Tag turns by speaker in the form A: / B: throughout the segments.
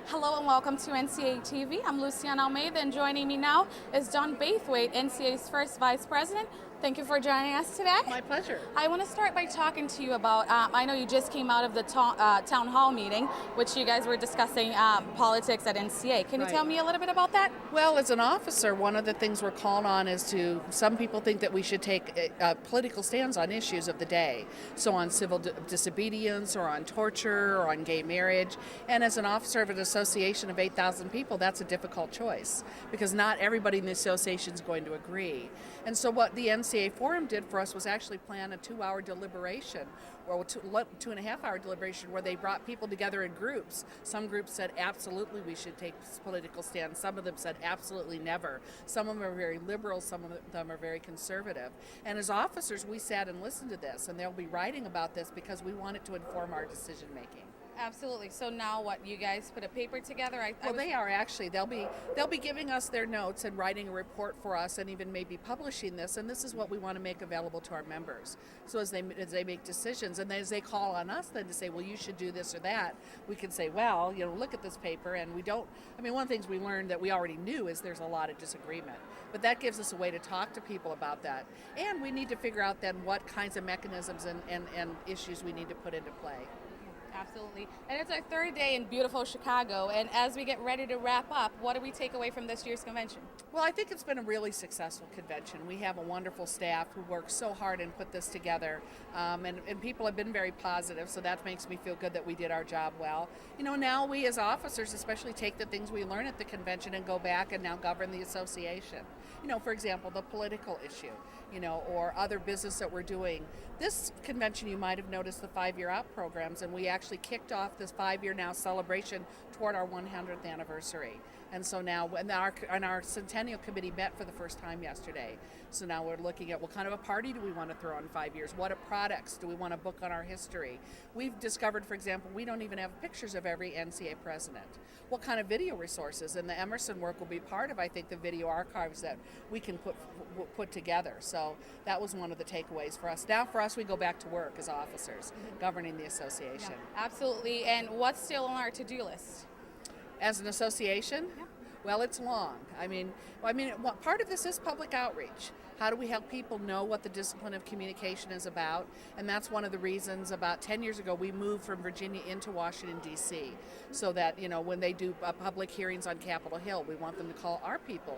A: Hello and welcome to NCATV. I'm Luciana Almeida, and joining me now is Don Braithwaite, NCA's first Vice President. Thank you for joining us today.
B: My pleasure.
A: I want to start by talking to you about, I know you just came out of the town hall meeting, which you guys were discussing politics at NCA. Can you tell me a little bit about that?
B: Well, as an officer, one of the things we're called on is to, some people think that we should take political stands on issues of the day. So on civil disobedience or on torture or on gay marriage. And as an officer of an association of 8,000 people, that's a difficult choice because not everybody in the association is going to agree. And so what the NCA Forum did for us was actually plan a 2-hour deliberation, or 2.5-hour deliberation, where they brought people together in groups. Some groups said absolutely we should take political stands. Some of them said absolutely never. Some of them are very liberal, some of them are very conservative. And as officers, we sat and listened to this, and they'll be writing about this because we want it to inform our decision making.
A: Absolutely. So now what, you guys put a paper together?
B: They are actually. They'll be giving us their notes and writing a report for us, and even maybe publishing this. And this is what we want to make available to our members. So as they make decisions, and as they call on us then to say, well, you should do this or that, we can say, well, look at this paper. And we don't. I mean, one of the things we learned that we already knew is there's a lot of disagreement, but that gives us a way to talk to people about that. And we need to figure out then what kinds of mechanisms and issues we need to put into play.
A: Absolutely. And it's our third day in beautiful Chicago. And as we get ready to wrap up, what do we take away from this year's convention?
B: Well, I think it's been a really successful convention. We have a wonderful staff who worked so hard and put this together. And people have been very positive, so that makes me feel good that we did our job well. Now we as officers especially take the things we learn at the convention and go back and now govern the association. For example, the political issue, or other business that we're doing. This convention, you might have noticed the 5-year out programs, and we actually kicked off this 5-year now celebration toward our 100th anniversary. And so now, and our Centennial Committee met for the first time yesterday. So now we're looking at what kind of a party do we want to throw in 5 years? What products do we want to book on our history? We've discovered, for example, we don't even have pictures of every NCA president. What kind of video resources? And the Emerson work will be part of, I think, the video archives that we can put together. So that was one of the takeaways for us. Now for us, we go back to work as officers, governing the association.
A: Yeah, absolutely. And what's still on our to-do list?
B: As an association?
A: Yeah.
B: Well, it's long. Part of this is public outreach. How do we help people know what the discipline of communication is about? And that's one of the reasons about 10 years ago we moved from Virginia into Washington, D.C. so that, when they do public hearings on Capitol Hill, we want them to call our people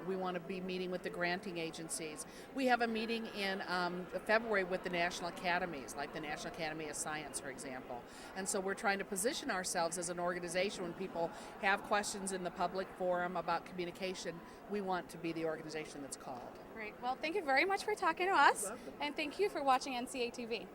B: we want to be meeting with the granting agencies. We have a meeting in February with the national academies, like the National Academy of Science, for example. And so we're trying to position ourselves as an organization when people have questions in the public forum about communication. We want to be the organization that's called.
A: Great. Well, thank you very much for talking to us, and thank you for watching NCATV.